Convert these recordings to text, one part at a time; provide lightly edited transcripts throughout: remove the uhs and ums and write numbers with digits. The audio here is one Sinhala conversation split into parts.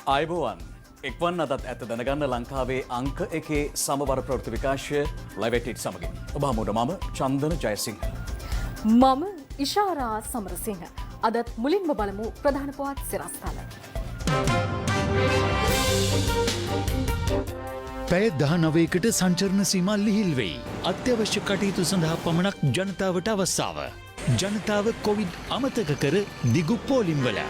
අයිබෝවන් එක්වන් අදත් ඇත දැනගන්න ලංකාවේ අංක එකේ සමබර ප්‍රවෘත්ති විකාශය ලයිවැටිට් සමගින් ඔබ හමුවට මම චන්දන ජයසිංහ. මම ඉෂාරා සමරසිංහ. අදත් මුලින්ම බලමු ප්‍රධාන පුවත් සිරස්තල. පැය 19කට සංචරණ සීමා ලිහිල් වෙයි. අත්‍යවශ්‍ය කටයුතු සඳහා පමණක් ජනතාවට අවස්ථාව. ජනතාව කොවිඩ් අමතක කර දිගු පෝලිම්වල.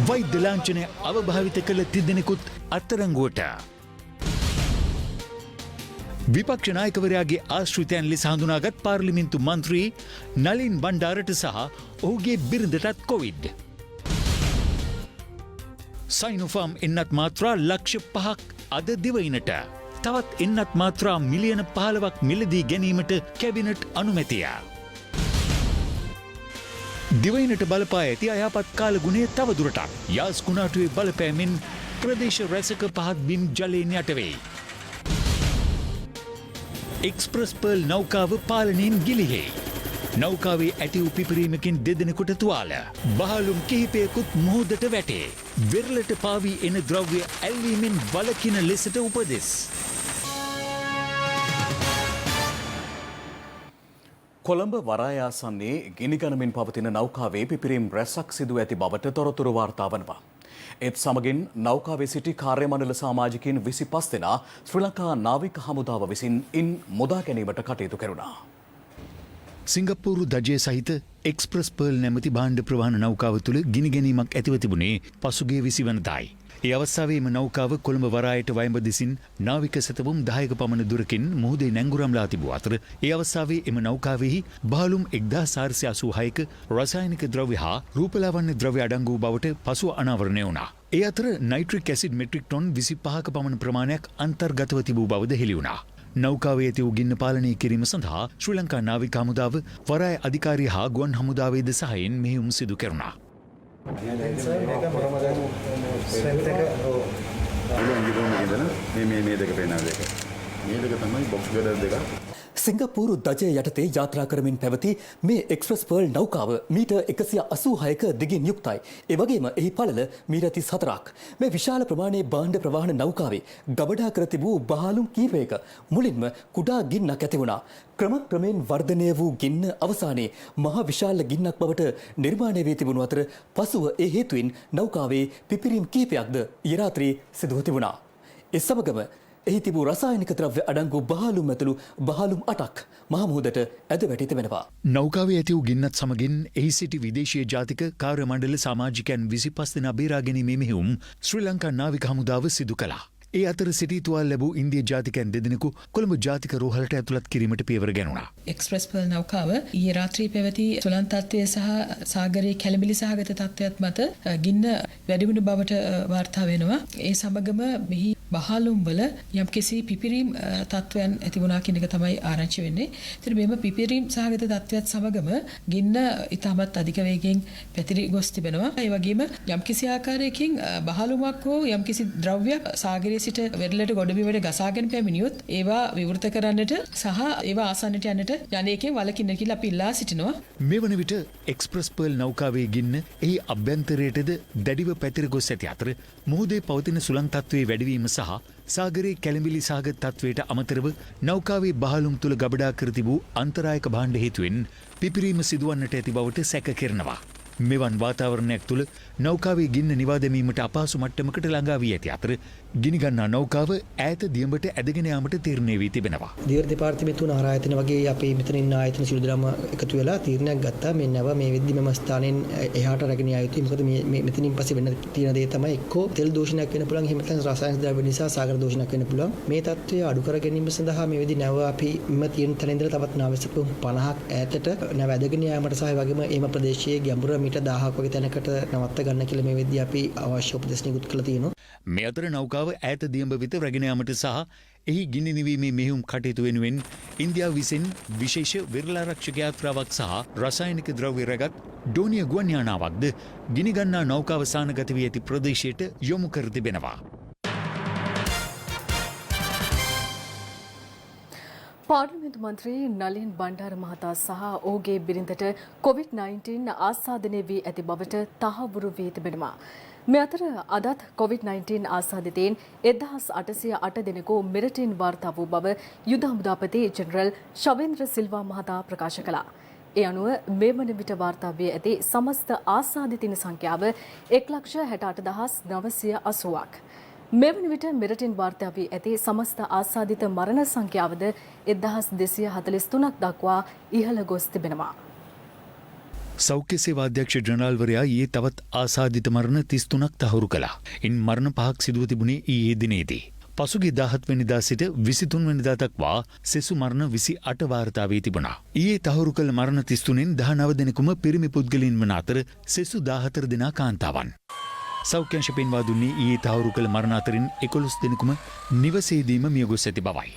වෛද්‍ය ලාංඡනය අවභාවිත කළ තිදෙනෙකුත් අත්අඩංගුවට. විපක්ෂ නායකවරයාගේ ආශ්‍රිතයන් ලෙස හඳුනාගත් පාර්ලිමේන්තු මන්ත්‍රී නලින් බණ්ඩාරට සහ ඔහුගේ බිරිඳටත් කොවිඩ්. සයිනෝෆාම් එන්නත් මාත්‍රා ලක්ෂ 5ක් අද දිවයිනට. තවත් එන්නත් මාත්‍රා මිලියන 15ක් මිලදී ගැනීමට කැබිනට් අනුමැතිය. දිවයිනට බලපා ඇති අයහපත් කාල ගුණය තවදුරටත් යාස් කුණාටුවේ බලපෑමෙන් ප්‍රදේශ රැසක පහත් බිම් ජලයෙන් යටවෙයි. Express pearl නෞකාව පාලනයෙන් ගිලිහෙයි. නෞකාවේ ඇති වූ පිපිරීමකින් දෙදෙනෙකුට තුවාල. බහලුම් කිහිපයකුත් මුහුදට වැටේ. වෙරළට පාවී එන ද්‍රව්‍ය ඇල්ලීමෙන් වළකින ලෙසට උපදෙස්. කොළඹ වරාය ආසන්නයේ ගිනිගනිමින් පවතින නෞකාවේ පිපිරීම් රැසක් සිදුව ඇති බවට තොරතුරු වාර්තා වනවා. ඒත් සමගින් නෞකාවේ සිටි කාර්ය මණ්ඩල සමාජිකයින් 25 දෙනා ශ්‍රී ලංකා නාවික හමුදාව විසින් ඉන් මුදා ගැනීමට කටයුතු කෙරුණා. සිංගප්පූරු දජය සහිත එක්ස්ප්‍රස් පර්ල් නැමැති භාණ්ඩ ප්‍රවාහන නෞකාව තුළ ගිනිගැනීමක් ඇතිව තිබුණේ පසුගිය 20 වනදායි. ඒ අවස්ථාවේම නෞකාව කොළඹ වරායට වයඹ දෙසින් නාවික සැතපුම් 10ක පමණ දුරකින් මුහුදේ නැංගුරම්ලා තිබූ අතර ඒ අවස්ථාවේ එම නෞකාවෙහි බහලුම් 1486ක රසායනික ද්‍රව්‍ය හා රූපලාවන්‍ය ද්‍රව්‍ය අඩංගු වූ බවට පසුව අනාවරණය වුණා. ඒ අතර නයිට්‍රික් ඇසිඩ් මෙට්‍රික් ටොන් 25ක පමණ ප්‍රමාණයක් අන්තර්ගතව තිබූ බවද හෙළි වුණා. නෞකාවේ ඇති වූ ගින්න පාලනය කිරීම සඳහා ශ්‍රී ලංකා නාවික හමුදාව වරාය අධිකාරිය හා ගුවන් හමුදාවේද සහයෙන් මෙහෙයුම් සිදු කෙරුණා. සිංගප්පූරු දජය යටතේ යාත්‍රා කරමින් පැවති මේ එක්ස්ප්‍රස් පර්ල් නෞකාව මීටර් 186ක දිගින් යුක්තයි. ඒ වගේම එහි පළල මීටර් 34ක්. මේ විශාල ප්‍රමාණයේ භාණ්ඩ ප්‍රවාහන නෞකාවේ ගබඩා කර තිබූ බහලුම් කීපයක මුලින්ම කුඩා ගින්නක් ඇති වුණා. ක්‍රමයෙන් වර්ධනය වූ ගින්න අවසානයේ මහ විශාල ගින්නක් බවට නිර්මාණය වී තිබුණු අතර පසුව ඒ හේතුවෙන් නෞකාවේ පිපිරීම් කීපයක්ද ඊ රාත්‍රියේ සිදුව තිබුණා. ඒ සමගම එහි තිබූ රසායනික ද්‍රව්‍ය අඩංගු බහලුම් ඇතුළු බහලුම් 8ක් මහ මුහුදට ඇද වැටී තිබෙනවා. නෞකාවේ ඇති වූ ගින්නත් සමගින් එහි සිටි විදේශීය ජාතික කාර්ය මණ්ඩල සමාජිකයන් 25 දෙනා බේරා ගැනීමේ මෙහෙයුම් ශ්‍රී ලංකා නාවික හමුදාව සිදු කළා. ඒ අතර සිටි තුවාල ලැබූ ඉන්දිය ජාතිකයන් දෙදෙනෙකු කොළඹ ජාතික රෝහලට ඇතුළත් කිරීමට පියවර ගැනුණා. එක්ස්ප්‍රස් පර්ල් නෞකාව ඊයේ රාත්‍රී පැවති සුළං තත්ත්වය සහ සාගරයේ කැළඹිලි සහගත තත්ත්වයක් මත ගින්න වැඩි වුණු බවට වාර්තා වෙනවා. ඒ සමගම මෙහි බහලුම් වල යම්කිසි පිපිරීම් තත්ත්වයන් ඇති වුණා කියන එක තමයි ආරංචි වෙන්නේ. ඉතින් මේම පිපිරීම් සහගත තත්ත්වයක් සමගම ගින්න ඉතාමත් අධික වේගයෙන් පැතිරි ගොස් තිබෙනවා. ඒ වගේම යම්කිසි ආකාරයකින් බහලුමක් හෝ යම්කිසි ද්‍රව්‍යයක් සාගරයේ සිට වෙරළට ගොඩබිමට ගසාගෙන පැමිණියොත් ඒවා විවෘත කරන්නට සහ ඒවා ආසන්නට යන්නට යන්නේකේ වලකින්න කියලා අපි ඉල්ලා සිටිනවා. මේ වන විට එක්ස්ප්‍රස් පර්ල් නෞකාවේ ගින්න එහි අභ්‍යන්තරයටද දැඩිව පැතිර ගොස් ඇති අතර මුහුදේ පවතින සුළං තත්ත්වයේ වැඩිවීම සහ සාගරයේ කැළඹිලි සහගත තත්ත්වයට අමතරව නෞකාවේ බහලුම් තුළ ගබඩා කර තිබූ අන්තරායක භාණ්ඩ හේතුවෙන් පිපිරීම සිදුවන්නට ඇති බවට සැක කෙරෙනවා. මෙවන් වාතාවරණයක් තුළ නෞකාවේ ගින්න නිවා දැමීමට අපහසු මට්ටමකට ළඟා වී ඇති අතර ගිනිගන්නා නෞකාව ඈත දියඹට ඇදගෙන යාමට තීරණය වී තිබෙනවා. දිවර දෙපාර්තමේන්තුව ආයතන වගේ අපේ මෙතන ඉන්න ආයතන සියලු දෙනාම එකතු වෙලා තීරණයක් ගත්තා. මේ නැව මේ වෙද්දි මෙම ස්ථානයෙන් එහාට රැගෙන යා යුතුයි. මොකද මේ මෙතනින් පස්සේ වෙන්න තියෙන දේ තමයි එක්කෝ තෙල් දූෂණයක් වෙන්න පුළුවන්. එහෙම නැත්නම් රසායනික ද්‍රව්‍ය නිසා සාගර දූෂණයක් වෙන්න පුළුවන්. මේ තත්ත්වය අඩු කර ගැනීම සඳහා මේ වෙද්දි නැව අපි මෙම තියෙන තැන ඉඳලා තවත් නාවික 50ක් ඈතට නැව ඇදගෙන යාමට සහ ඒ වගේම එම ප්‍රදේශයේ ගැඹුර මීටර් 1000ක් වගේ තැනකට නවත්ත ගන්න කියලා මේ වෙද්දි අපි අවශ්‍ය උපදෙස් නිකුත් කළා තියෙනවා. මේ අතර නෞකාව ඈත දියඹ වෙත රැගෙන යාමට සහ එහි ගිනි නිවීමේ මෙහෙයුම් කටයුතු වෙනුවෙන් ඉන්දියාව විසින් විශේෂ විරලාරක්ෂක යාත්‍රාවක් සහ රසායනික ද්‍රව්‍ය රැගත් ඩෝනිය ගුවන් යානාවක්ද ගිනිගන්නා නෞකාව සානගත වී ඇති ප්‍රදේශයට යොමු කර තිබෙනවා. පාර්ලිමේන්තු මන්ත්‍රී නලින් බණ්ඩාර මහතා සහ ඔහුගේ බිරිඳට COVID-19 ආසාදනය වී ඇති බවට තහවුරු වී තිබෙනවා. මේ අතර අදත් COVID-19 ආසාදිතයින් 1808 දෙනෙකු මෙරටින් වාර්තා වූ බව යුද හමුදාපති ජෙනරල් ශවේන්ද්‍ර සිල්වා මහතා ප්‍රකාශ කළා. ඒ අනුව මේ වන විට වාර්තා වී ඇති සමස්ත ආසාදිතින් සංඛ්‍යාව 1,68,980ක්. මේ වන විට මෙරටින් වාර්තා වී ඇති සමස්ත ආසාදිත මරණ සංඛ්‍යාවද 1243ක් දක්වා ඉහළ ගොස් තිබෙනවා. සෞඛ්‍ය සේවා අධ්‍යක්ෂ ජනරාල්වරයා ඊයේ තවත් ආසාදිත මරණ 33ක් තහවුරු කළා. ඉන් මරණ 5ක් සිදුව තිබුණේ ඊයේ දිනේදී. පසුගිය 17 වෙනිදා සිට 23 වෙනිදා දක්වා සෙසු මරණ 28 වාර්තා වී තිබුණා. ඊයේ තහවුරු කළ මරණ 33න් 19 දෙනෙකුම පිරිමි පුද්ගලයන් වන අතර සෙසු 14 දෙනා කාන්තාවන්. සෞඛ්‍ය අංශ පෙන්වා දුන්නේ ඊයේ තහවුරු කළ මරණ අතරින් 11 දෙනෙකුම නිවසේදීම මියගොස් ඇති බවයි.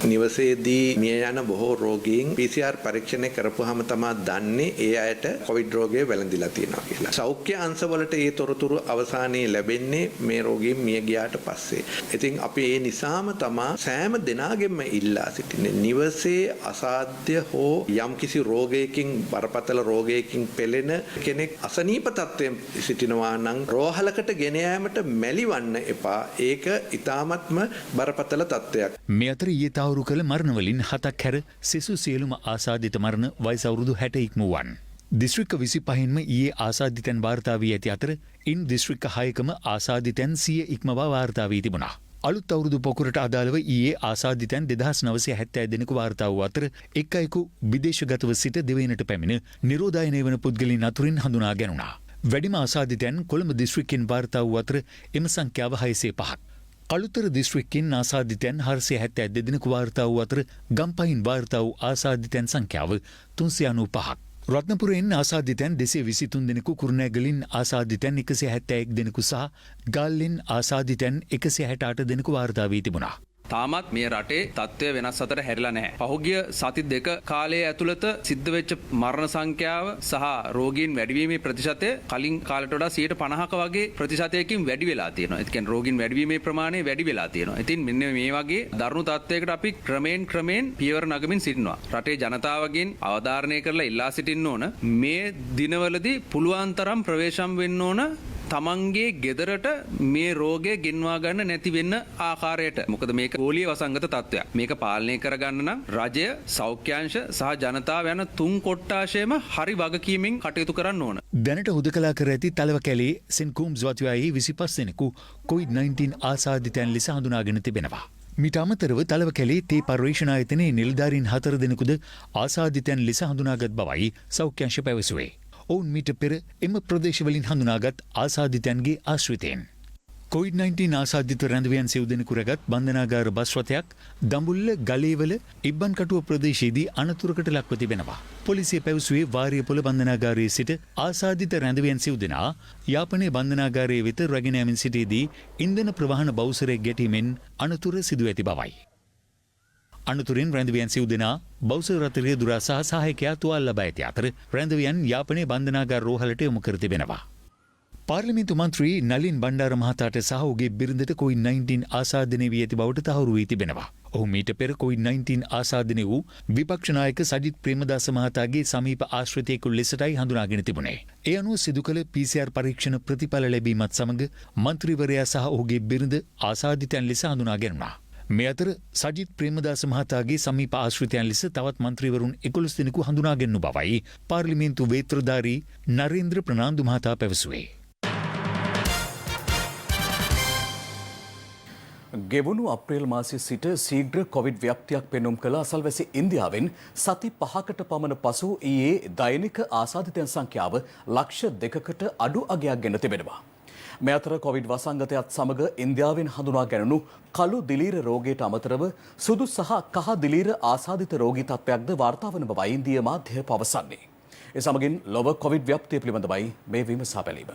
නිවසේදී මිය යන බොහෝ රෝගීන් PCR පරීක්ෂණය කරපුවාම තමයි දන්නේ ඒ අයට COVID රෝගය වැළඳිලා තියෙනවා කියලා. සෞඛ්‍ය අංශවලට ඒ තොරතුරු අවසානයේ ලැබෙන්නේ මේ රෝගීන් මිය ගියාට පස්සේ. ඉතින් අපි ඒ නිසාම තමයි සෑම දිනාගෙම ඉල්ලා සිටින්නේ නිවසේ අසාධ්‍ය හෝ යම්කිසි රෝගයකින් බරපතල රෝගයකින් පෙළෙන කෙනෙක් අසනීප තත්ත්වයෙන් සිටිනවා නම් රෝහලකට ගෙන යාමට මැලිවන්න එපා. ඒක ඊ타මත්ම බරපතල තත්ත්වයක්. මේ අතර ඊයේ තහවුරු කළ මරණවලින් 7ක් හැර සෙසු සියලුම ආසාදිත මරණ වයස අවුරුදු 60 ඉක්මුවන්. දිස්ත්‍රික්ක 25න්ම ඊයේ ආසාදිතයන් වාර්තා වී ඇති අතර ඉන් දිස්ත්‍රික්ක 6කම ආසාදිතයන් 100 ඉක්මවා වාර්තා වී තිබුණා. අලුත් අවුරුදු පොකුරට අදාළව ඊයේ ආසාදිතයන් 2970 දෙනෙකු වාර්තා වූ අතර එක් අයෙකු විදේශගතව සිට දෙවයිනට පැමිණ නිරෝධායනය වන පුද්ගලයන් අතුරින් හඳුනා ගැනුණා. වැඩිම ආසාදිතයන් කොළඹ දිස්ත්‍රික්කෙන් වාර්තා වූ අතර එම සංඛ්‍යාව 605ක්. කළුතර දිස්ත්‍රික්කෙන් ආසාදිතයන් 472 දෙනෙකු වාර්තා වූ අතර ගම්පහින් වාර්තා වූ ආසාදිතයන් සංඛ්‍යාව 395ක්. රත්නපුරයෙන් ආසාදිතයන් 223 දෙනෙකු, කුරුණෑගලින් ආසාදිතයන් 171 දෙනෙකු සහ ගාල්ලෙන් ආසාදිතයන් 168 දෙනෙකු වාර්තා වී තිබුණා. තාමත් මේ රටේ තත්ත්වය වෙනස් අතර හැරිලා නැහැ. පහුගිය සති දෙක කාලයේ ඇතුළත සිද්ධ වෙච්ච මරණ සංඛ්‍යාව සහ රෝගීන් වැඩිවීමේ ප්‍රතිශතය කලින් කාලයට වඩා 50% වගේ ප්‍රතිශතයකින් වැඩි වෙලා තියෙනවා. ඒ කියන්නේ රෝගීන් වැඩිවීමේ ප්‍රමාණය වැඩි වෙලා තියෙනවා. ඉතින් මෙන්න මේ වගේ දරුණු තත්ත්වයකට අපි ක්‍රමයෙන් පියවර නගමින් සිටිනවා. රටේ ජනතාවගෙන් අවධාරණය කරලා ඉල්ලා සිටින්න ඕන මේ දිනවලදී පුළුවන් තරම් ප්‍රවේශම් වෙන්න ඕන තමන්ගේ ගෙදරට මේ රෝගය ගෙන්වා ගන්න නැති වෙන්න ආකාරයට. මොකද මේක ගෝලීය වසංගත තත්ත්වයක්. මේක පාලනය කරගන්න නම් රජය, සෞඛ්‍යාංශ සහ ජනතාව යන තුන් කොට්ටාශයම හරි වගකීමෙන් කටයුතු කරන්න ඕන. දැනට හුදකලා කර ඇති තලව කැලේ සෙන් කූම්ස් වතුයායේ 25 දෙනෙකු COVID-19 ආසාදිතයන් ලෙස හඳුනාගෙන තිබෙනවා. මීට අමතරව තලව කැලේ තේ පර්යේෂණ ආයතනයේ නිලධාරීන් 4 දෙනෙකුද ආසාදිතයන් ලෙස හඳුනාගත් බවයි සෞඛ්‍ය අංශ පැවසුවේ. ඔවුන් මීට පෙර එම ප්‍රදේශවලින් හඳුනාගත් ආසාදිතයන්ගේ ආශ්‍රිතයන්. COVID-19 ආසාදිත රැඳවියන් 7 දෙනෙකු රැගත් බන්ධනාගාර බස් රථයක් දඹුල්ල ගලේවල ඉබ්බන්කටුව ප්‍රදේශයේදී අනතුරකට ලක්ව තිබෙනවා. පොලිසිය පැවසුවේ වාරියපොළ බන්ධනාගාරයේ සිට ආසාදිත රැඳවියන් 7 දෙනා යාපනයේ බන්ධනාගාරයේ වෙත රැගෙන යමින් සිටියේදී ඉන්ධන ප්‍රවාහන බවුසරයක් ගැටීමෙන් අනතුර සිදු ඇති බවයි. අනතුරින් රැඳවියන් 7 දෙනා බවුසර රථයේ දුරා සහ සහායකයා තුවාල ලබා ඇති අතර රැඳවියන් යාපනයේ බන්ධනාගාර රෝහලට යොමු කර තිබෙනවා. පාර්ලිමේන්තු මන්ත්‍රී නලින් බණ්ඩාර මහතාට සහ ඔහුගේ බිරිඳට COVID-19 ආසාදනය වී ඇති බවට තහවුරු වී තිබෙනවා. ඔහු මීට පෙර COVID-19 ආසාදනය වූ විපක්ෂ නායක සජිත් ප්‍රේමදාස මහතාගේ සමීප ආශ්‍රිතයෙකු ලෙසටයි හඳුනාගෙන තිබුණේ. ඒ අනුව සිදු කළ PCR පරීක්ෂණ ප්‍රතිඵල ලැබීමත් සමග මන්ත්‍රීවරයා සහ ඔහුගේ බිරිඳ ආසාදිතයන් ලෙස හඳුනා ගැනුණා. මේ අතර සජිත් ප්‍රේමදාස මහතාගේ සමීප ආශ්‍රිතයන් ලෙස තවත් මන්ත්‍රීවරුන් 11 දෙනෙකු හඳුනාගන්නු බවයි පාර්ලිමේන්තු වේත්‍රධාරී නරේන්ද්‍ර ප්‍රනාන්දු මහතා පැවසුවේ. ගෙවුණු අප්‍රේල් මාසයේ සිට ශීඝ්‍ර කොවිඩ් ව්‍යාප්තියක් පෙන්නුම් කළ අසල්වැසි ඉන්දියාවෙන් සති 5කට පමණ පසු ඊයේ දෛනික ආසාදිතයන් සංඛ්‍යාව ලක්ෂ 2කට අඩු අගයක් ගෙන තිබෙනවා. මේ අතර කොවිඩ් වසංගතයත් සමග ඉන්දියාවෙන් හඳුනා ගැනුණු කළු දිලීර රෝගයට අමතරව සුදු සහ කහ දිලීර ආසාදිත රෝගී තත්ත්වයක්ද වාර්තා වන බවයි ඉන්දියා මාධ්‍ය පවසන්නේ. ඒ සමගින් ලොව කොවිඩ් ව්‍යාප්තිය පිළිබඳවයි මේ විමසා බැලීම.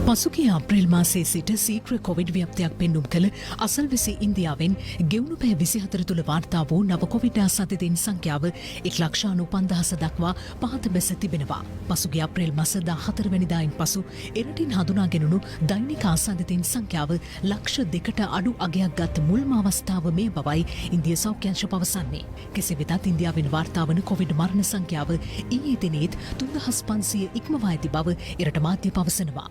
පසුගිය අප්‍රේල් මාසයේ සිට සීක්‍ර කොවිඩ් ව්‍යාප්තියක් පෙන්නුම් කළ අසල්වැසි ඉන්දියාවෙන් ගෙවුණු පැය 24 තුළ වාර්තා වූ නව කොවිඩ් ආසාදිතයින් සංඛ්‍යාව 1,95,000 දක්වා පහත බැස තිබෙනවා. පසුගිය අප්‍රේල් මාස 14 වැනිදායින් පසු එරටින් හඳුනාගෙනුණු දෛනික ආසාදිතයින් සංඛ්‍යාව ලක්ෂ 2කට අඩු අගයක් ගත් මුල්ම අවස්ථාව මේ බවයි ඉන්දිය සෞඛ්‍ය අංශ පවසන්නේ. කෙසේ වෙතත් ඉන්දියාවෙන් වාර්තා වන කොවිඩ් මරණ සංඛ්‍යාව ඊයේ දිනේත් 3,500 ඉක්මවා ඇති බව එරට මාධ්‍ය පවසනවා.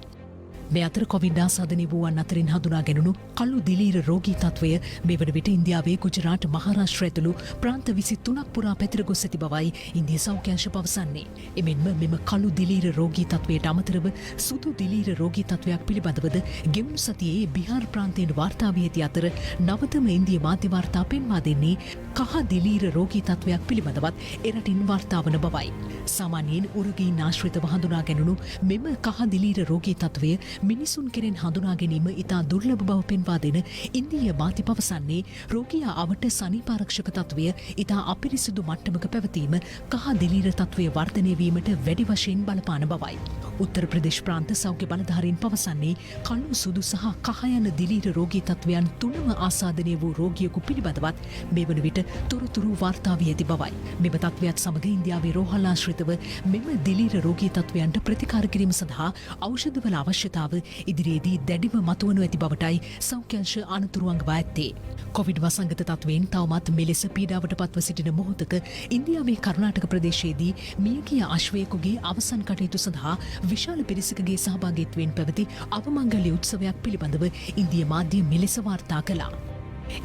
මේ අතර කොවිඩ් ආසාදනය වූවන් අතරින් හඳුනාගෙනුණු කළු දිලීර රෝගී තත්වය මේ වන විට ඉන්දියාවේ ගුජරාට් මහාරාෂ්ට්‍ර ඇතුළු ප්‍රාන්ත 23ක් පුරා පැතිර ගොස් ඇති බවයි ඉන්දිය සෞඛ්‍ය අංශ පවසන්නේ. එමෙන්ම මෙම කළු දිලීර රෝගී තත්වයට අමතරව සුදු දිලීර රෝගී තත්වයක් පිළිබඳවද ගෙවුණු සතියේ බිහාර් ප්‍රාන්තයෙන් වාර්තා වී ඇති අතර නවතම ඉන්දිය මාධ්‍ය වාර්තා පෙන්වා දෙන්නේ කහ දිලීර රෝගී තත්වයක් පිළිබඳවත් එරටින් වාර්තා වන බවයි. සාමාන්‍යයෙන් උරගීන් ආශ්‍රිතව හඳුනාගෙනුණු මෙම කහ දිලීර රෝගී තත්වය මිනිසුන් කෙරෙන් හඳුනා ගැනීම ඉතා දුර්ලභ බව පෙන්වා දෙන ඉන්දීය මාධ්‍ය පවසන්නේ රෝගියා අවට සනීපාරක්ෂක තත්වය ඉතා අපිරිසිදු මට්ටමක පැවතීම කහ දිලීර තත්වය වර්ධනය වීමට වැඩි වශයෙන් බලපාන බවයි. උත්තර ප්‍රදේශ ප්‍රාන්ත සෞඛ්‍ය බලධාරීන් පවසන්නේ කළු සුදු සහ කහ යන දිලීර රෝගී තත්වයන් තුනම ආසාදනය වූ රෝගියෙකු පිළිබඳවත් මේ වන විට තොරතුරු වාර්තා වී ඇති බවයි. මෙම තත්වයත් සමග ඉන්දියාවේ රෝහල් ආශ්‍රිතව මෙම දිලීර රෝගී තත්වයන්ට ප්‍රතිකාර කිරීම සඳහා ඖෂධවල අවශ්‍යතාව ඉදිරියේදී දැඩිව මතුවනු ඇති බවටයි සෞඛ්‍ය අංශ අනතුරු අඟවා ඇත්තේ. කොවිඩ් වසංගත තත්වයෙන් තවමත් මෙලෙස පීඩාවට පත්ව සිටින මොහොතක ඉන්දියාවේ කර්ණාටක ප්‍රදේශයේදී මියගිය අශ්වයෙකුගේ අවසන් කටයුතු සඳහා විශාල පිරිසකගේ සහභාගීත්වයෙන් පැවති අවමංගල්‍ය උත්සවයක් පිළිබඳව ඉන්දිය මාධ්‍ය මෙලෙස වාර්තා කළා.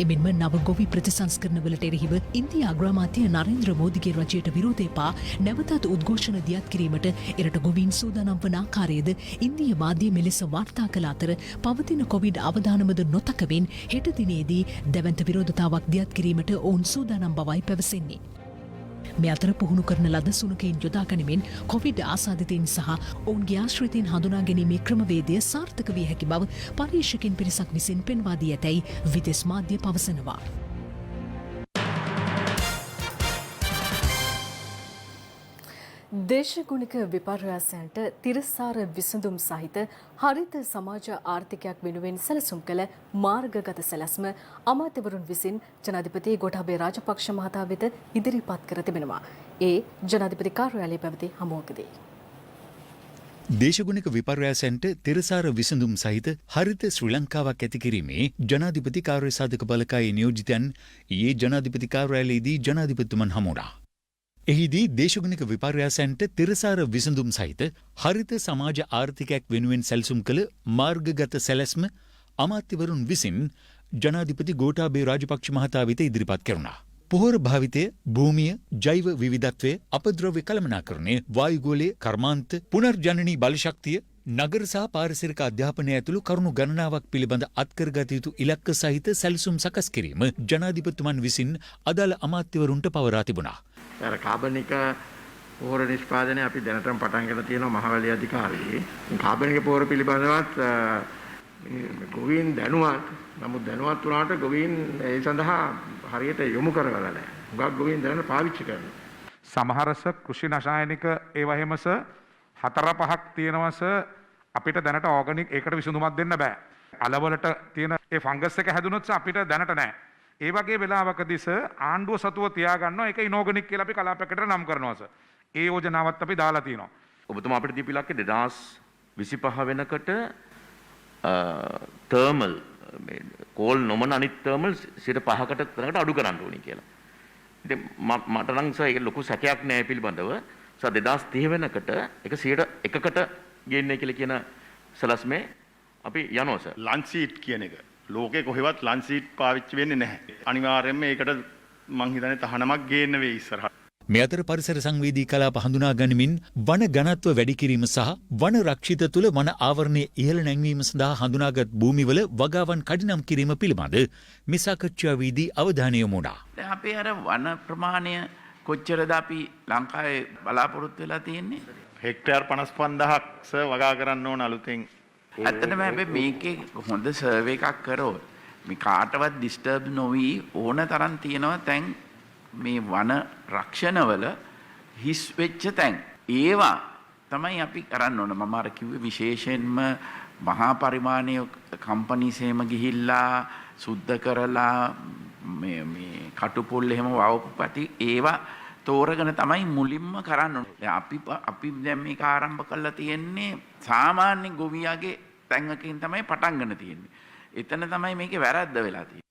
එමෙන්ම නව ගොවි ප්‍රතිසංස්කරණවලට එරෙහිව ඉන්දියා අග්‍රාමාත්‍ය නරේන්ද්‍ර මෝදිගේ රජයට විරෝධය පා නැවතත් උද්ඝෝෂණ දියත් කිරීමට එරට ගොවීන් සූදානම් වන ආකාරයද ඉන්දිය මාධ්‍ය මෙලෙස වාර්තා කළ අතර පවතින කොවිඩ් අවදානමද නොතකවෙන් හෙට දිනේදී දැවැන්ත විරෝධතාවක් දියත් කිරීමට ඔවුන් සූදානම් බවයි පැවසෙන්නේ. මේ අතර පුහුණු කරන ලද සුනකයින් යොදා ගනිමින් කොවිඩ් ආසාදිතයින් සහ ඔවුන්ගේ ආශ්‍රිතයින් හඳුනා ගැනීමේ ක්‍රමවේදය සාර්ථක විය හැකි බව පරීක්ෂකයන් පිරිසක් විසින් පෙන්වා දී ඇතැයි විදෙස් මාධ්‍ය පවසනවා. දේශගුණික විපර්යාසයන්ට තිරසාර විසඳුම් සහිත හරිත සමාජ ආර්ථිකයක් වෙනුවෙන් සැලසුම් කළ මාර්ගගත සැලැස්ම අමාත්‍යවරුන් විසින් ජනාධිපති ගෝඨාභය රාජපක්ෂ මහතා වෙත ඉදිරිපත් කර තිබෙනවා. ඒ ජනාධිපති කාර්යාලයේ පැවති හමුවකදී. දේශගුණික විපර්යාසයන්ට තිරසාර විසඳුම් සහිත හරිත ශ්‍රී ලංකාවක් ඇති කිරීමේ ජනාධිපති කාර්ය සාධක බලකායේ නියෝජිතයන් ඊයේ ජනාධිපති කාර්යාලයේදී ජනාධිපතිතුමන් හමු වුණා. එහිදී දේශගුණික විපර්යාසයන්ට තිරසාර විසඳුම් සහිත හරිත සමාජ ආර්ථිකයක් වෙනුවෙන් සැලසුම් කළ මාර්ගගත සැලැස්ම අමාත්‍යවරුන් විසින් ජනාධිපති ගෝඨාභය රාජපක්ෂ මහතා වෙත ඉදිරිපත් කෙරුණා. පොහොර භාවිතය, භූමිය, ජෛව විවිධත්වය, අපද්‍රව්‍ය කළමනාකරණය, වායුගෝලය, කර්මාන්ත, පුනර්ජනනී බලශක්තිය, නගර සහ පාරිසරික අධ්‍යාපනය ඇතුළු කරුණු ගණනාවක් පිළිබඳ අත්කරගත යුතු ඉලක්ක සහිත සැලසුම් සකස් කිරීම ජනාධිපතිතුමන් විසින් අදාළ අමාත්‍යවරුන්ට පවරා තිබුණා. අර කාබනික පොහොර නිෂ්පාදනය අපි දැනටම පටන් ගන්න තියෙනවා මහවැලි අධිකාරියේ. කාබනික පොහොර පිළිබඳවත් ගොවීන් දැනුවත්. නමුත් දැනුවත් වුණාට ගොවීන් ඒ සඳහා හරියට යොමු කරවලා නැහැ. හුඟක් ගොවීන් දැනට පාවිච්චි කරනවා. සමහරස කෘෂි රසායනික ඒ වගේමස 4-5ක් තියෙනවස අපිට දැනට ඕගනික් ඒකට විසඳුමක් දෙන්න බෑ. අලවලට තියෙන ඒ ෆංගස් එක හැදුනොත් අපිට දැනට නැහැ. ඒ වගේ වෙලාවකදීස ආණ්ඩුව සතුව තියාගන්නවා ඒක ඉනෝගනික් කියලා අපි කලාපයකට නම් කරනවා සර්. ඒ යෝජනාවත් අපි දාලා තියෙනවා. ඔබතුමා අපිට දීපු ඉලක්කය 2025 වෙනකොට තර්මල් කෝල් නොමන අනිත් තර්මල් 5%කට තරකට අඩු කරන්න ඕනේ කියලා. ඉතින් මට නම් සර් ඒක ලොකු සැකයක් නෑ පිළිබඳව. සර් 2030 වෙනකොට ඒක 100%කට ගේන්නේ කියලා කියන සලස්මේ අපි යනවා සර්. ලන්සීට් කියන එක ලෝකේ කොහෙවත් ලන්සීට් පාවිච්චි වෙන්නේ නැහැ. අනිවාර්යයෙන්ම ඒකට මං හිතන්නේ තහනමක් ගේන්න වෙයි ඉස්සරහට. මේ අතර පරිසර සංවේදී කලාප හඳුනා ගනිමින් වන ඝනත්ව වැඩි කිරීම සහ වන රක්ෂිත තුළ වන ආවරණය ඉහළ නැංවීම සඳහා හඳුනාගත් භූමිවල වගාවන් කඩිනම් කිරීම පිළිබඳ මේ සාකච්ඡාවේදී අවධානය යොමු වුණා. දැන් අපේ අර වන ප්‍රමාණය කොච්චරද අපි ලංකාවේ බලාපොරොත්තු වෙලා තියෙන්නේ? හෙක්ටයාර් 55000ක් වගා කරන්න ඕන අලුතෙන්. ඇත්තටම හැබැයි මේකේ හොඳ සර්වේ එකක් කරොත් මේ කාටවත් ඩිස්ටර්බ් නොවි ඕන තරම් තියෙනවා තැන් මේ වන රක්ෂණවල හිස් වෙච්ච තැන්. ඒවා තමයි අපි කරන්න ඕන. මම අර කිව්වේ විශේෂයෙන්ම මහා පරිමාණය කම්පනීසේම ගිහිල්ලා සුද්ධ කරලා මේ කටුපුල් එහෙම වවපු පැති ඒවා තෝරගෙන තමයි මුලින්ම කරන්න ඕනේ. අපි දැන් මේක ආරම්භ කරලා තියෙන්නේ සාමාන්‍ය ගොවියාගේ තැන්වකින් තමයි පටන් ගන්න තියෙන්නේ. එතන තමයි මේකේ වැරද්ද වෙලා තියෙන්නේ.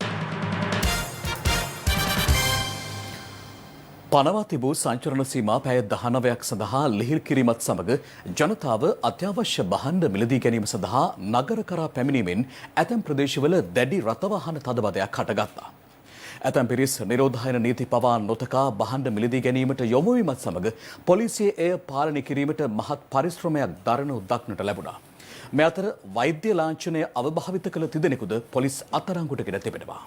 පනවා තිබූ සංචරණ සීමා පැය 19ක් සඳහා ලිහිල් කිරීමත් සමග ජනතාව අත්‍යවශ්‍ය භාණ්ඩ මිලදී ගැනීම සඳහා නගර කරා පැමිණීමෙන් ඇතැම් ප්‍රදේශවල දැඩි රථවාහන තදබදයක් හටගත්තා. ඇතැම් පිරිස් නිරෝධායන නීති පවා නොතකා භාණ්ඩ මිලදී ගැනීමට යොමු වීමත් සමග පොලිසිය එය පාලනය කිරීමට මහත් පරිශ්‍රමයක් දරනු දක්නට ලැබුණා. මේ අතර වෛද්‍ය ලාංඡනය අවභාවිත කළ තිදෙනෙකුද පොලිස් අත්අඩංගුවටගෙන තිබෙනවා.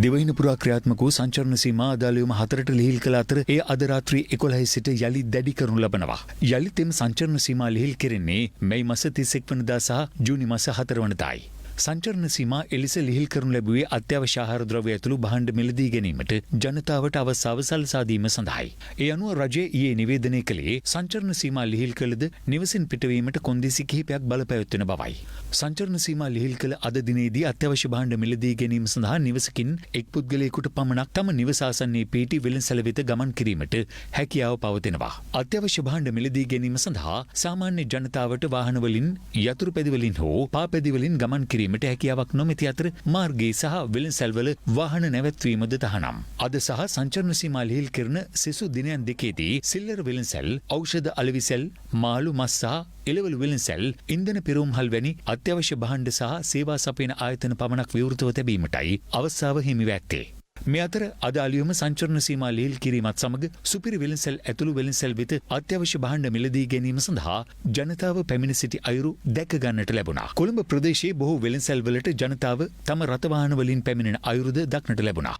දෙවයින පුරා ක්‍රියාත්මක වූ සංචරණ සීමා අදාළවම 4ට ලිහිල් කළ අතර එය අද රාත්‍රී 11 සිට යළි දැඩි කරනු ලබනවා. යළිත් එම සංචරණ සීමා ලිහිල් කෙරෙන්නේ මැයි මාස 31 වනදා සහ ජූනි මාස 4 වනදායි. සංචරණ සීමා එලෙස ලිහිල් කරනු ලැබුවේ අත්‍යවශ්‍ය ආහාර ද්‍රව්‍ය ඇතුළු භාණ්ඩ මිලදී ගැනීමට ජනතාවට අවස්ථාව සලසා දීම සඳහායි. ඒ අනුව රජය ඊයේ නිවේදනය කළේ සංචරණ සීමා ලිහිල් කළද නිවසින් පිටවීමට කොන්දේසි කිහිපයක් බලපැවැත්වෙන බවයි. සංචරණ සීමා ලිහිල් කළ අද දිනේදී අත්‍යවශ්‍ය භාණ්ඩ මිලදී ගැනීම සඳහා නිවසකින් එක් පුද්ගලයෙකුට පමණක් තම නිවස ආසන්නයේ පිහිටි වෙළඳසැල වෙත ගමන් කිරීමට හැකියාව පවතිනවා. අත්‍යවශ්‍ය භාණ්ඩ මිලදී ගැනීම සඳහා සාමාන්‍ය ජනතාවට වාහනවලින් යතුරු පැදිවලින් හෝ පා පැදිවලින් ගමන් කිරීමට හැකියාවක් නොමැති අතර මාර්ගයේ සහ වෙළඳසැල්වල වාහන නැවැත්වීමද තහනම්. අද සහ සංචරණ සීමා ලිහිල් කරන සෙසු දිනයන් දෙකේදී සිල්ලර වෙළඳසැල්, ඖෂධ අලෙවිසැල්, මාළු මස් සහ එළවලු වෙළඳසැල්, ඉන්ධන පෙරෝම්හල් වැනි අත්‍යවශ්‍ය භාණ්ඩ සහ සේවා සපයන ආයතන පමණක් විවෘතව තැබීමටයි අවස්ථාව හිමි වැත්තේ. මේ අතර අද අලුයම සංචරණ සීමා ලිහිල් කිරීමත් සමග සුපිරි වෙළඳසැල් ඇතුළු වෙළඳසැල් වෙත අත්‍යවශ්‍ය භාණ්ඩ මිලදී ගැනීම සඳහා ජනතාව පැමිණ සිටි අයුරු දැක ගන්නට ලැබුණා. කොළඹ ප්‍රදේශයේ බොහෝ වෙළඳසැල් වලට ජනතාව තම රථ වාහන වලින් පැමිණෙන අයුරුද දක්නට ලැබුණා.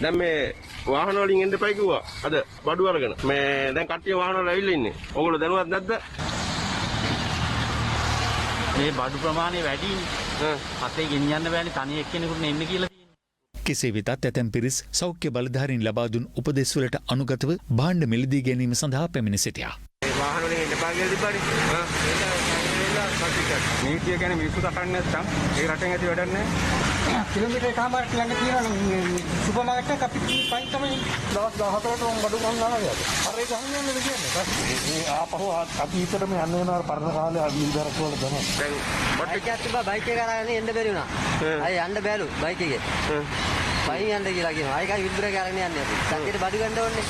දැන් මේ වාහන වලින් එන්න එපයි කිව්වා. අද බඩු අරගෙන. මේ දැන් කට්ටිය වාහන වල ඇවිල්ලා ඉන්නේ. ඔයගොල්ලෝ දැනුවත් නැද්ද? මේ බඩු ප්‍රමාණය වැඩිනේ. අතේ ගෙනියන්න බෑනේ තනි එක්කෙනෙකුට එන්න කියලා. කෙසේ වෙතත් ඇතැම් පිරිස් සෞඛ්‍ය බලධාරීන් ලබා දුන් උපදෙස්වලට අනුගතව භාණ්ඩ මිලදී ගැනීම සඳහා පැමිණ සිටියා. වාහන වලින් එන්න එපා කියලා තිබ්බනේ. නීතිය ගැන මිනිස්සු දකන්නේ නැත්නම් ඒ රටෙන් ඇති වැඩක් නැහැ. කිලෝමීටර් එකමාරක් ළඟ තියෙනවා සුපර් මාකට් එකක් අපි පයින් තමයි දවස් 14ට මම බඩු ගන්නවා නේද? අර ඒක ගන්න යන්නේ කියන්නේ. මේ ආපහු අපි හිතටම යන්න වෙනවා පරණ කාලේ අවිල්දරක වල තමයි. දැන් බයික් එකක් තිබ්බා බයික් එක අරගෙන එන්න බැරි වුණා. අය යන්න බැලු බයික් එකේ. පයින් යන්න කියලා කියනවා. ආයෙකයි විදුරේ අරගෙන යන්නේ අපි. සත්‍යයට බඩු ගන්න ඕනේ.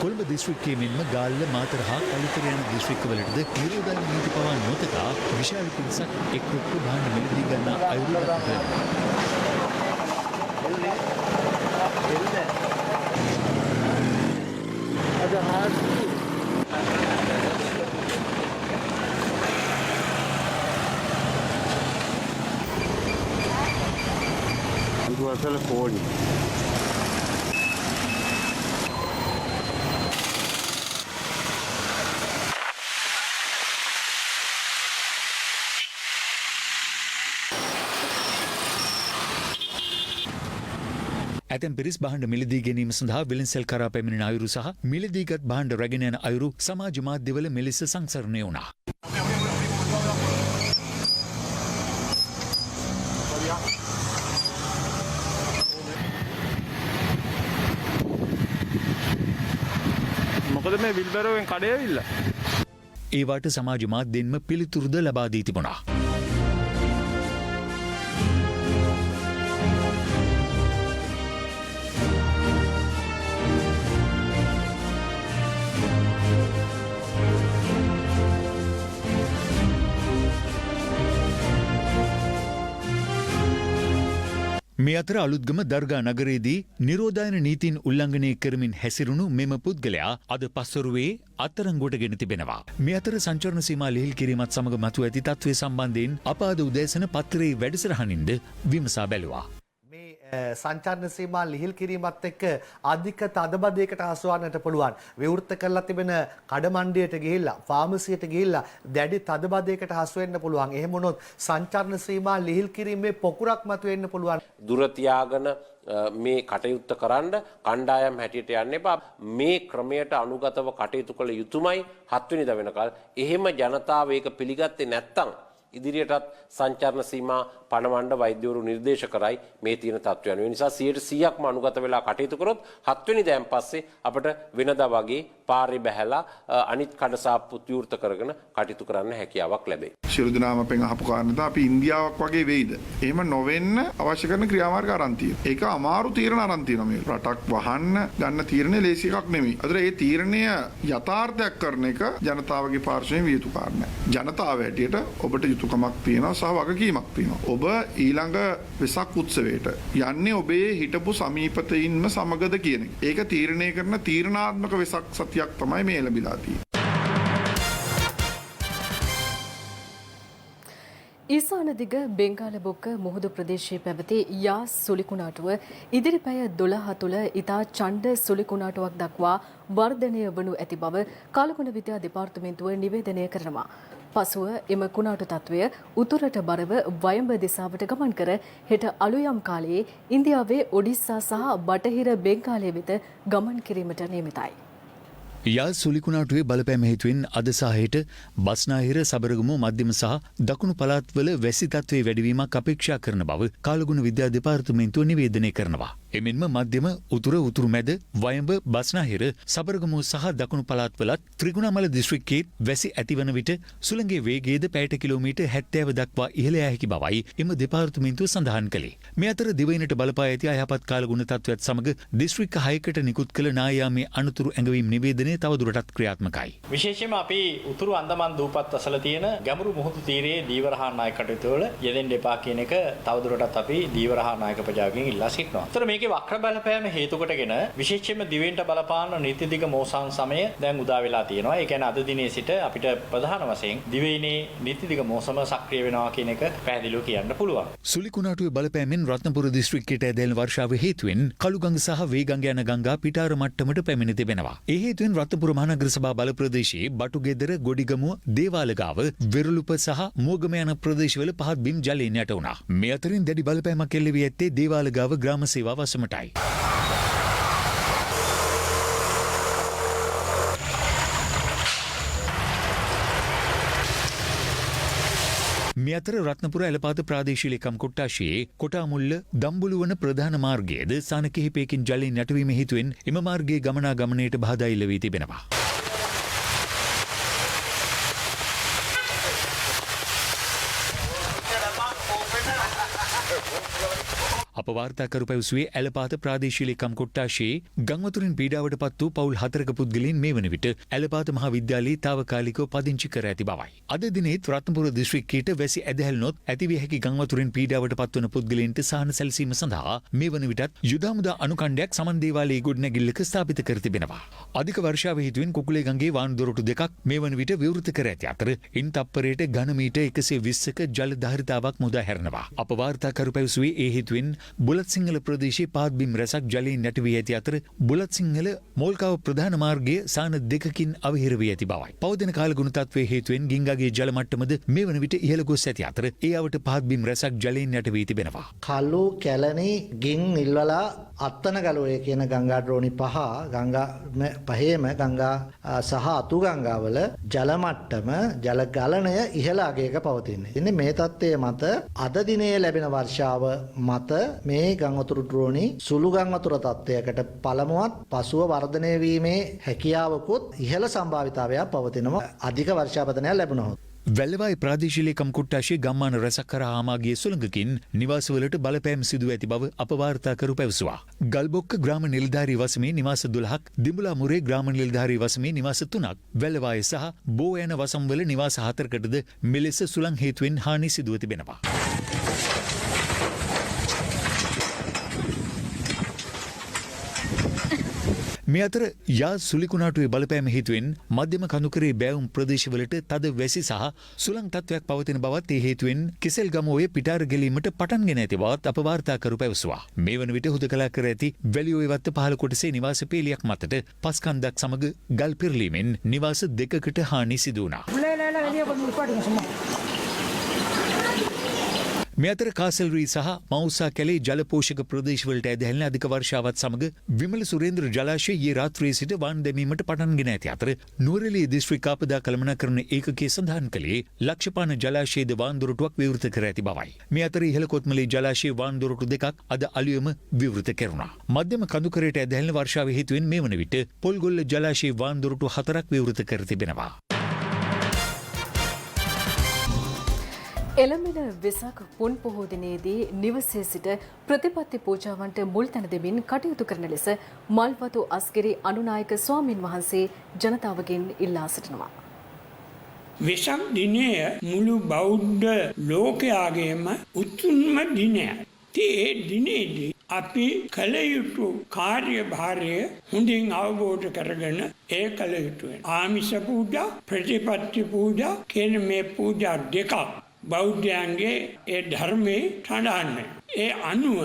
කොළඹ දිස්ත්‍රික්කයේ මෙන්ම ගාල්ල, මාතර හා කළුතර යන දිස්ත්‍රික්කවලටද නිරෝධායන නීති පවා නොතකා විශාල පිරිසක් එක්රොක්ව භාණ්ඩ මිලදී ගන්නා අයුරු දක්වනවා. අසල කෝඩි ඇතැම් පිරිස් භාණ්ඩ මිලදී ගැනීම සඳහා වෙළඳසැල් කරා පැමිණෙන අයුරු සහ මිලදීගත් භාණ්ඩ රැගෙන යන අයුරු සමාජ මාධ්‍යවල මෙලෙස සංසරණය වුණා. මොකද මේ විල්බරෝවෙන් කඩේ ඇවිල්ලා? ඒවාට සමාජ මාධ්‍යෙන්ම පිළිතුරුද ලබා දී තිබුණා. මේ අතර අලුත්ගම දර්ගා නගරයේදී නිරෝධායන නීතින් උල්ලංඝනය කරමින් හැසිරුණු මෙම පුද්ගලයා අද පස්වරුවේ අත්අඩංගුවට ගෙන තිබෙනවා. මේ අතර සංචරණ සීමා ලිහිල් කිරීමත් සමග මතු ඇති තත්ත්වය සම්බන්ධයෙන් අප අද උදෑසන පත්තරේ වැඩසටහනින්ද විමසා බැලුවා. මේ සංචාරණ සීමා ලිහිල් කිරීමත් එක්ක අධික තදබදයකට හසු වන්නට පුළුවන්. විවෘත කරලා තිබෙන කඩමණ්ඩියට ගිහිල්ලා ෆාමසියට ගිහිල්ලා දැඩි තදබදයකට හසු වෙන්න පුළුවන්. එහෙම වුණොත් සංචාරණ සීමා ලිහිල් කිරීමේ පොකුරක් මතුවෙන්න පුළුවන්. දුර තියාගෙන මේ කටයුත්ත කරන්න කණ්ඩායම් හැටියට යන්න එපා. මේ ක්‍රමයට අනුගතව කටයුතු කළ යුතුමයි 7 වෙනිදා වෙනකල්. එහෙම ජනතාව ඒක පිළිගත්තේ නැත්නම් ඉදිරියටත් සංචාරණ සීමා පනවන්න වෛද්‍යවරු නිර්දේශ කරයි මේ තියෙන තත්ත්වයන්. ඒ නිසා 100%ක්ම අනුගත වෙලා කටයුතු කරොත් 7 වෙනිදාන් පස්සේ අපිට වෙනදා වගේ පාරේ බැහැලා අනිත් කඩසාප්පුත් විවෘත කරගෙන කටයුතු කරන්න හැකියාවක් ලැබේ. සියලු දෙනාම අපෙන් අහපු කාරණා අපි ඉන්දියාවක් වගේ වෙයිද? එහෙම නොවෙන්න අවශ්‍ය කරන ක්‍රියාමාර්ග අරන් තියෙනවා. ඒක අමාරු තීරණ අරන් තියෙනවා මේ රටක් වහන්න ගන්න තීරණය ලේසි එකක් නෙමෙයි. අදට මේ තීරණය යථාර්ථයක් කරන එක ජනතාවගේ පාර්ශ්වයෙන් විය යුතු කාරණයක්. ජනතාව හැටියට ඔබට යුතුයකමක් තියෙනවා සහ වගකීමක් තියෙනවා. ඔබ ඊළඟ වෙසක් උත්සවයට යන්නේ ඔබේ හිටපු සමීපතයින්ම සමගද කියන එක. ඒක තීරණය කරන තීරණාත්මක වෙසක් සතියක් තමයි මේ ලැබිලා තියෙන්නේ. ඊසානදිග බෙන්ගාලබොක්ක මුහුදු ප්‍රදේශයේ පැවති යාස් සුලිකුණාටුව ඉදිරි පැය 12 තුළ ඉතා ඡණ්ඩ සුලිකුණාටුවක් දක්වා වර්ධනය වනු ඇති බව කාලගුණ විද්‍යා දෙපාර්තමේන්තුව නිවේදනය කරනවා. පසුව එම කුණාටු තත්වය උතුරට බරව වයඹ දිසාවට ගමන් කර හෙට අලුයම් කාලයේ ඉන්දියාවේ ඔඩිස්සා සහ බටහිර බෙන්ගාලය වෙත ගමන් කිරීමට නියමිතයි. යාස් සුලිකුණාටුවේ බලපෑම හේතුවෙන් අද සහ හෙට බස්නාහිර සබරගමු මධ්‍යම සහ දකුණු පළාත්වල වැසි තත්ත්වයේ වැඩිවීමක් අපේක්ෂා කරන බව කාලගුණ විද්‍යා දෙපාර්තමේන්තුව නිවේදනය කරනවා. එමෙන්ම මධ්‍යම උතුරු මැද වයඹ බස්නාහිර සබරගමු සහ දකුණු පළාත්වලත් ත්‍රිකුණාමල දිස්ත්‍රික්කයේ වැසි ඇතිවන විට සුළඟේ වේගයද පැයට කිලෝමීටර් 70 දක්වා ඉහළ යා හැකි බවයි එම දෙපාර්තමේන්තුව සඳහන් කළේ. මේ අතර දිවයිනට බලපා ඇති අයහපත් කාලගුණ තත්ත්වයත් සමග දිස්ත්‍රික්ක 6කට නිකුත් කළ නායාමේ අනුතුරු ඇඟවීම් නිවේදනය තවදුරටත් ක්‍රියාත්මකයි. විශේෂයෙන්ම අපි උතුරු අන්දමන් දූපත් අසල තියෙන ගැඹුරු මුහුදු තීරයේ දීවරහා නායක කටයුතුවල යෙදෙන්න එපා කියන එක තවදුරටත් අපි දීවරහා නායක ප්‍රජාවගෙන් ඉල්ලා සිටිනවා. ඒතර මේකේ වක්‍ර බලපෑම හේතු කොටගෙන විශේෂයෙන්ම දිවෙන්ට බලපාන නීතිදිග මෝසන් සමය දැන් උදා වෙලා තියෙනවා. ඒ කියන්නේ අද දිනේ සිට අපිට ප්‍රධාන වශයෙන් දිවයිනේ නීතිදිග මෝසම සක්‍රිය වෙනවා කියන එක පැහැදිලිව කියන්න පුළුවන්. සුලිකුණාටුවේ බලපෑමෙන් රත්නපුර දිස්ත්‍රික්කයට ඇදෙන වර්ෂාව හේතුවෙන් කළුගඟ සහ වේගඟ යන ගංගා පිටාර මට්ටමට පැමිණ තිබෙනවා. ඒ හේතුවෙන් රත්නපුර මහනගර සභා බල ප්‍රදේශයේ බටුගෙදර ගොඩිගමුව දේවාලගාව වෙරළුප සහ මෝගම යන ප්‍රදේශවල පහත් බිම් ජලයෙන් යට වුණා. මේ අතරින් දැඩි බලපෑමක් එල්ල වී ඇත්තේ දේවාලගාව ග්‍රාම සේවා වසමටයි. මේ අතර රත්නපුර ඇලපාත ප්‍රාදේශීය ලේකම් කොට්ටාශයේ කොටාමුල්ල දම්බුළු වන ප්‍රධාන මාර්ගයේද සාන කිහිපයකින් ජලයෙන් යටවීම හේතුවෙන් එම මාර්ගයේ ගමනාගමනයට බාධා ඉල්ල වී තිබෙනවා. අප වාර්තාකරු පැවසුවේ ඇලපාත ප්‍රාදේශීය ලේකම් කොට්ටාශයේ ගංවතුරින් පීඩාවට පත් වූ පවුල් 4ක පුද්ගලයන් මේ වන විට ඇලපාත මහා විද්‍යාලයේ తాවකාලිකව පදිංචි කර ඇති බවයි. අද දිනේත් රත්නපුර දිස්ත්‍රික්කයට වැසි ඇදහැළුනොත් ඇතිවිය හැකි ගංවතුරින් පීඩාවට පත්වන පුද්ගලයන්ට සහන සැලසීම සඳහා මේ වන විටත් යුදාමුදා අනුකණ්ඩයක් සමන් දේවාලයේ ගොඩනැගිල්ලක ස්ථාපිත කර තිබෙනවා. අධික වර්ෂාව හේතුවෙන් කුකුලේ ගඟේ වාහන දොරටු දෙකක් මේ වන විට විවෘත කර ඇති අතර ඉන් තප්පරයට ඝන මීටර් 120ක ජල ධාරිතාවක් මුදා හැරෙනවා. අප වාර්තාකරු පැවසුවේ ඒ හේතුවෙන් බුලත් සිංහල ප්‍රදේශයේ පාත් බිම් රැසක් ජලයෙන් නැති වී ඇති අතර බුලත් සිංහල මෝල්කාව ප්‍රධාන මාර්ගයේ සාන දෙකකින් අවහිර වී ඇති බවයි. පවතින කාලගුණ තත්ත්වයේ හේතුවෙන් ගිංගාගේ ජල මට්ටමද මේ වන විට ඉහළ ගොස් ඇති අතර ඒ අවට පාත් බිම් රැසක් ජලයෙන් නැති වී තිබෙනවා. කළු කැලණි ගින් ඉල්වලා අත්තන ගලෝය කියන ගංගා ඩ්‍රෝනි පහේම ගංගා සහ අතු ගංගාවල ජල මට්ටම ජල ගලණය ඉහළ අගයක පවතින්නේ. ඉතින් මේ තත්ත්වය මත අද දිනේ ලැබෙන වර්ෂාව මත මේ ගංවතුරු ඩ්‍රෝනි සුළු ගංවතුර තත්ත්වයකට පළමුවත් පසුව වර්ධනය වීමේ හැකියාවකුත් ඉහළ සම්භාවිතාවයක් පවතිනවා අධික වර්ෂාපතනයක් ලැබුණොත්. වැල්ලවායි ප්‍රාදේශීය ලේකම් කොට්ටාශයේ ගම්මාන රැසක් කරා ආමාගේ සුළඟකින් නිවාසවලට බලපෑම් සිදු ඇති බව අප වාර්තාකරු පැවසුවා. ගල්බොක්ක ග්‍රාම නිලධාරී වසමේ නිවාස 12ක්, දිඹුලා මුරේ ග්‍රාම නිලධාරී වසමේ නිවාස 3ක්, වැල්ලවායි සහ බෝ යන වසම්වල නිවාස 4කටද මෙලෙස සුළං හේතුවෙන් හානි සිදුව තිබෙනවා. මේ අතර යා සුලිකුණාටුවේ බලපෑම හේතුවෙන් මධ්‍යම කඳුකරේ බෑවුම් ප්‍රදේශවලට තද වැසි සහ සුළං තත්ත්වයක් පවතින බවත් ඒ හේතුවෙන් කෙසෙල් ගමුවේ පිටාර ගෙලීමට පටන්ගෙන ඇති බවත් අප වාර්තාකරු පැවසුවා. මේ වන විට හුදකලා කර ඇති වැලිඔය වත්ත පහළ කොටසේ නිවාස පේලියක් මතට පස්කන්දක් සමග ගල් පෙරලීමෙන් නිවාස දෙකකට හානි සිදු වුණා. මේ අතර කාසල්රී සහ මවුසා කැලේ ජල පෝෂක ප්‍රදේශවලට ඇදහැල්න අධික වර්ෂාවත් සමග විමල සුරේන්ද්‍ර ජලාශය ඊයේ රාත්‍රියේ සිට වාන් දැමීමට පටන්ගෙන ඇති අතර නුවරඑළිය දිස්ත්‍රික් ආපදා කළමනාකරණ ඒකකයේ සඳහන් කළේ ලක්ෂපාන ජලාශයේද වාන් දොරටුවක් විවෘත කර ඇති බවයි. මේ අතර ඉහළ කොත්මලේ ජලාශයේ වාන් දොරටු දෙකක් අද අලුයම විවෘත කෙරුණා. මධ්‍යම කඳුකරයට ඇදහැල්න වර්ෂාව හේතුවෙන් මේ වන විට පොල්ගොල්ල ජලාශයේ වාන් දොරටු 4ක් විවෘත කර තිබෙනවා. එළඹෙන වෙසක් පුන් පොහෝ දිනේදී නිවසේ සිට ප්‍රතිපත්ති පූජාවන්ට මුල් තැන දෙමින් කටයුතු කරන ලෙස මල්වතු අස්ගිරි අනුනායක ස්වාමින් වහන්සේ ජනතාවගෙන් ඉල්ලා සිටිනවා. වෙසක් දිනය මුළු බෞද්ධ ලෝකයාගේම උතුම්ම දිනයක්. ඒ දිනේදී අපි කළ යුතු කාර්යභාරය හොඳින් අවබෝධ කරගෙන ඒ කළ යුතුයි. ආමිෂ පූජා, ප්‍රතිපත්ති පූජා කියන මේ පූජා දෙකක් බෞද්ධයන්ගේ ඒ ධර්මයේ සඳහන්. ඒ අනුව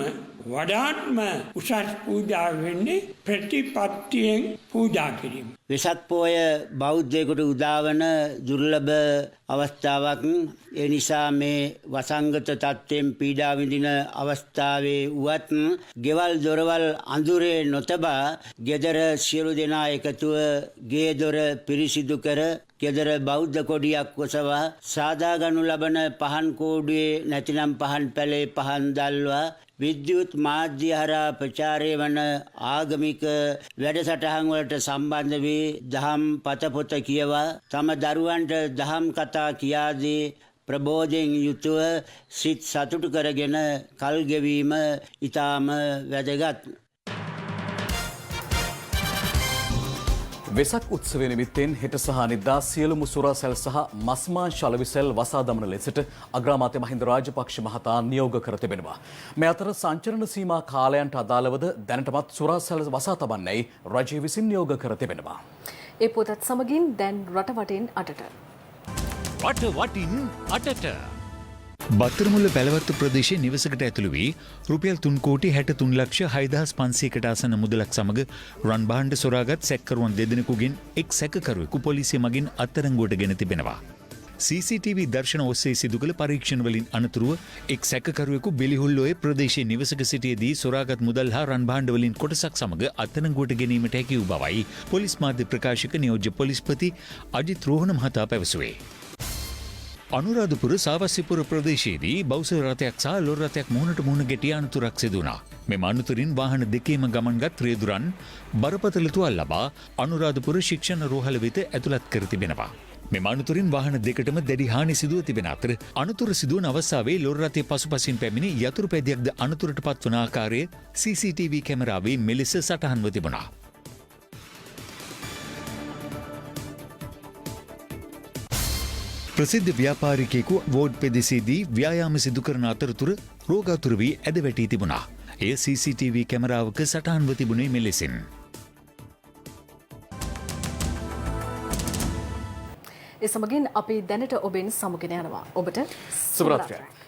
වඩාත්ම උසස් පූජා වෙන්නේ ප්‍රතිපත්තියෙන් පූජා කිරීම. වෙසක් පෝය බෞද්ධයෙකුට උදාවන දුර්ලභ අවස්ථාවක්. ඒ නිසා මේ වසංගත තත්ත්වයෙන් පීඩා විඳින අවස්ථාවේ වුවත් ගෙවල් දොරවල් අඳුරේ නොතබා ගෙදර සියලු දෙනා එකතුව ගේ දොර පිරිසිදු කර ගෙදර බෞද්ධ කොඩියක් ඔසවා සාදා ගනු ලබන පහන් කෝඩුවේ නැතිනම් පහන් පැලේ පහන් දල්වා විද්‍යුත් මාධ්‍ය හරහා ප්‍රචාරය වන ආගමික වැඩසටහන් වලට සම්බන්ධ වී දහම් පතපොත කියවා තම දරුවන්ට දහම් කතා කියා දී ප්‍රබෝධයෙන් යුතුව සිත් සතුටු කරගෙන කල් ගෙවීම ඊටාම වැදගත්. වෙසක් උත්සවය නිමිත්තෙන් හෙට සහ අනිද්දා සියලුම සුරාසැල් සහ මස්මාංශ අලෙවිසැල් වසා දමන ලෙසට අග්‍රාමාත්‍ය මහින්ද රාජපක්ෂ මහතා නියෝග කර තිබෙනවා. මේ අතර සංචරණ සීමා කාලයන්ට අදාළවද දැනටමත් සුරාසැල් වසා තබන්නයි රජය විසින් නියෝග කර තිබෙනවා. ඒ පොතත් සමගින් දැන් රටවටින් අටට. වටින් අටට. බත්තරමුල්ල පැලවත්ත ප්‍රදේශයේ නිවසකට ඇතුළු වී රුපියල් 3 කෝටි 63 ලක්ෂ 6500කට ආසන්න මුදලක් සමග රන් භාණ්ඩ සොරාගත් සැකකරුවන් දෙදෙනෙකුගෙන් එක් සැකකරුවෙකු පොලිසිය මගින් අත්අඩංගුවට ගෙන තිබෙනවා. CCTV දර්ශන ඔස්සේ සිදු කළ පරීක්ෂණවලින් අනතුරුව එක් සැකකරුවෙකු බෙලිහුල්ලෝයේ ප්‍රදේශයේ නිවසක සිටියේදී සොරාගත් මුදල් හා රන් භාණ්ඩ වලින් කොටසක් සමග අත්අඩංගුවට ගැනීමට හැකි වූ බවයි පොලිස් මාධ්‍ය ප්‍රකාශක නියෝජ්‍ය පොලිස්පති අජිත් රෝහණ මහතා පැවසුවේ. අනුරාධපුර සාවස්සිපුර ප්‍රදේශයේදී බෞසර් රථයක් සහ ලොර් රථයක් මුහුණට මුහුණ ගැටී අනතුරක් සිදු වුණා. මෙම අනතුරින් වාහන දෙකේම ගමන්ගත් රියදුරන් බරපතල තුවාල ලබා අනුරාධපුර ශික්ෂණ රෝහල වෙත ඇතුළත් කර තිබෙනවා. මෙම අනතුරින් වාහන දෙකටම දැඩි හානි සිදුව තිබෙන අතර අනතුර සිදුවන අවස්ථාවේ ලොර් රථයේ පසුපසින් පැමිණි යතුරු පැදියක්ද අනතුරට පත්වන ආකාරය CCTV කැමරාවේ මෙලෙස සටහන්ව තිබුණා. ප්‍රසිද්ධ ව්‍යාපාරිකයෙකු වෝඩ් පෙදෙසේදී ව්‍යායාම සිදු කරන අතරතුර රෝගාතුර වී ඇද වැටී තිබුණා. එය CCTV කැමරාවක සටහන්ව තිබුණේ මෙලෙසින්. ඒ සමගින් අපි දැනට ඔබෙන් සමුගෙන යනවා. ඔබට සුබ රාත්‍රියක්.